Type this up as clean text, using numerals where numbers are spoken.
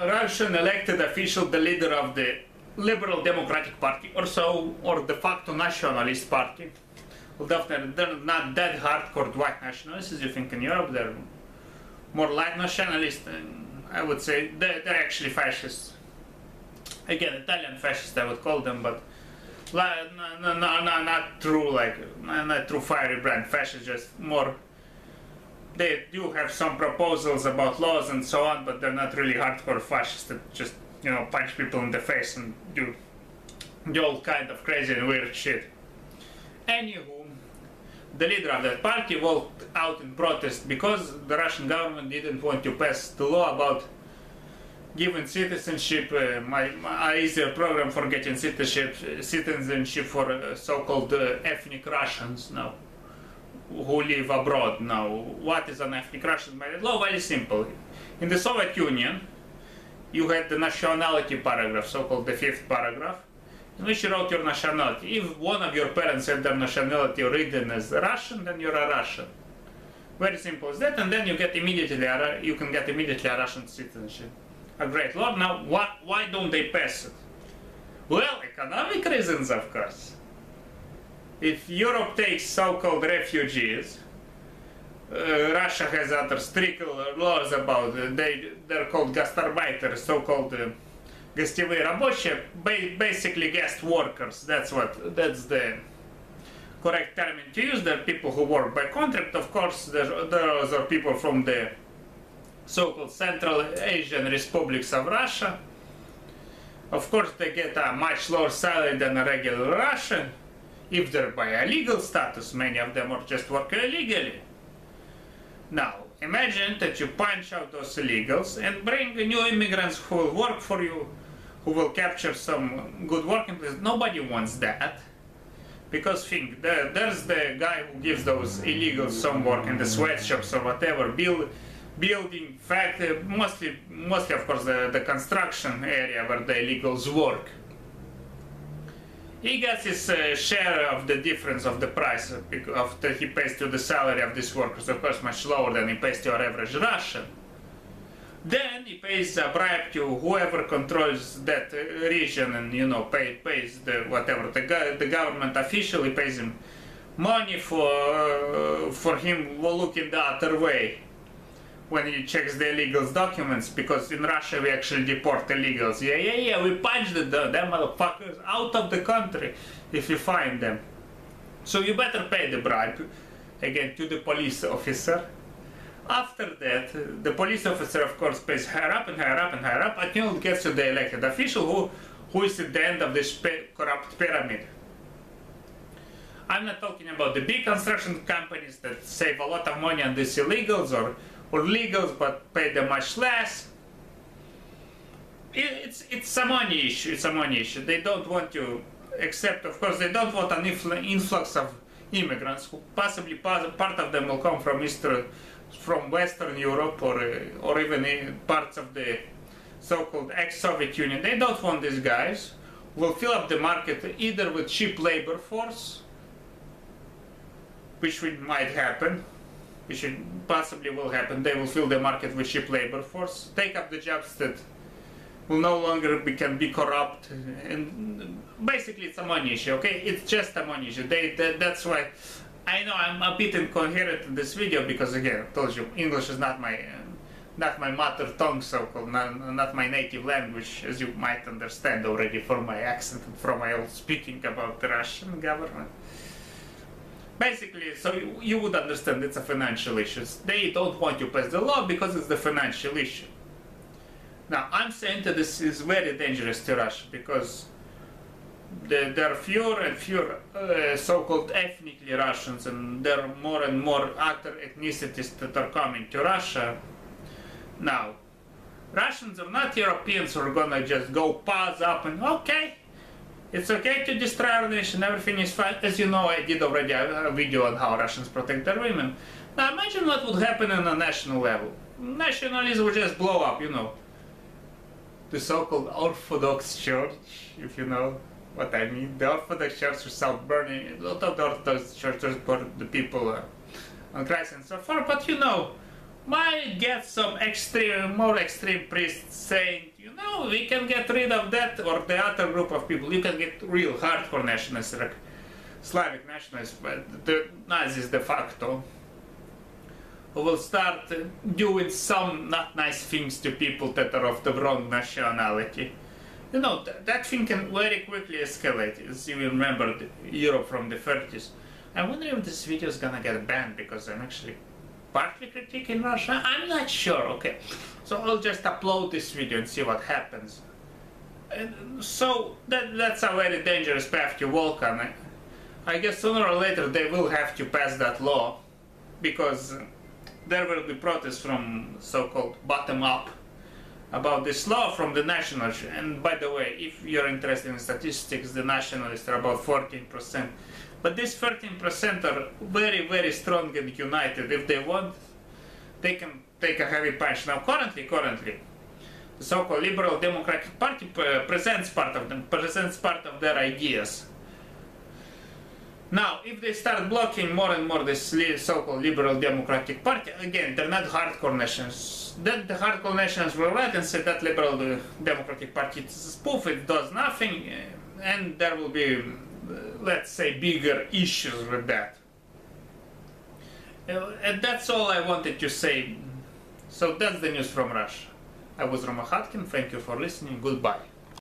Russian elected official, the leader of the Liberal Democratic Party, or so, or de facto nationalist party. Well, definitely, they're not that hardcore white nationalists as you think in Europe. They're more light nationalists, and I would say they're actually fascists. Again, Italian fascists, I would call them, but not true, not true fiery brand fascists, just more. They do have some proposals about laws and so on, but they're not really hardcore fascists that just, you know, punch people in the face and do all kind of crazy and weird shit. Anywho, the leader of that party walked out in protest because the Russian government didn't want to pass the law about giving citizenship, my easier program for getting citizenship for so-called ethnic Russians now, who live abroad. Now, what is an ethnic Russian by law? Very simple. In the Soviet Union, you had the nationality paragraph, so-called the fifth paragraph, in which you wrote your nationality. If one of your parents had their nationality written as Russian, then you're a Russian. Very simple as that, and then you can get immediately a Russian citizenship. A great law. Now, why don't they pass it? Well, economic reasons, of course. If Europe takes so-called refugees, Russia has other strict laws about they're called gastarbeiters, so-called гостевые рабочие, basically guest workers. That's the correct term to use. They're people who work by contract. Of course, those are people from the so-called Central Asian republics of Russia. Of course, they get a much lower salary than a regular Russian. If they're by a legal status, many of them are just working illegally. Now, imagine that you punch out those illegals and bring new immigrants who will work for you, who will capture some good working place. Nobody wants that. Because think, there's the guy who gives those illegals some work in the sweatshops or whatever, building factory, mostly of course the construction area where the illegals work. He gets his share of the difference of the price that he pays to the salary of these workers, of course much lower than he pays to your average Russian. Then he pays a bribe to whoever controls that region, and you know pays the whatever the government official. He pays him money for him looking the other way when he checks the illegals' documents, because in Russia we actually deport illegals. Yeah, we punch them motherfuckers out of the country if you find them. So you better pay the bribe, again, to the police officer. After that, the police officer, of course, pays higher up and higher up and higher up until it gets to the elected official who is at the end of this corrupt pyramid. I'm not talking about the big construction companies that save a lot of money on these illegals or legals but pay them much less. It's a money issue. It's a money issue. They don't want to accept, of course, they don't want an influx of immigrants who possibly part of them will come from Western Europe or even in parts of the so-called ex-Soviet Union. They don't want these guys. Will fill up the market either with cheap labor force, which might happen, which possibly will happen. They will fill the market with cheap labor force, take up the jobs that will no longer can be corrupt, and basically it's a money issue. Okay, it's just a money issue. That's why I know I'm a bit incoherent in this video, because again, I told you English is not my mother tongue, so-called, not my native language, as you might understand already from my accent and from my old speaking about the Russian government. Basically, so you would understand it's a financial issue. They don't want to pass the law because it's the financial issue. Now, I'm saying that this is very dangerous to Russia, because there are fewer and fewer so-called ethnically Russians, and there are more and more other ethnicities that are coming to Russia. Now, Russians are not Europeans who are gonna just go pass up and okay, it's okay to destroy our nation, everything is fine. As you know, I did already a video on how Russians protect their women. Now imagine what would happen on a national level. Nationalism would just blow up, you know. The so-called Orthodox Church, if you know what I mean. The Orthodox Church would start burning, a lot of the Orthodox churches burn the people on Christ and so forth, but you know, might get some more extreme priests saying, No, we can get rid of that or the other group of people. You can get real hardcore nationalists, like Slavic nationalists, but the Nazis de facto, who will start doing some not nice things to people that are of the wrong nationality. You know, that thing can very quickly escalate, as you remember Europe from the 30s. I wonder if this video is gonna get banned because I'm actually partly critiquing Russia. I'm not sure, okay. So I'll just upload this video and see what happens. And so that's a very dangerous path to walk on. I guess sooner or later they will have to pass that law because there will be protests from so-called bottom-up about this law from the nationalists. And by the way, if you're interested in statistics, the nationalists are about 14%. But these 13% are very, very strong and united. If they want, they can take a heavy punch. Now, currently, the so-called Liberal Democratic Party presents part of their ideas. Now, if they start blocking more and more this so-called Liberal Democratic Party, again, they're not hardcore nationalists. Then the hardcore nationalists will write and say that Liberal Democratic Party is a spoof, it does nothing, and there will be, let's say, bigger issues with that. And that's all I wanted to say. So that's the news from Russia. I was Roman Hatkin, thank you for listening, goodbye.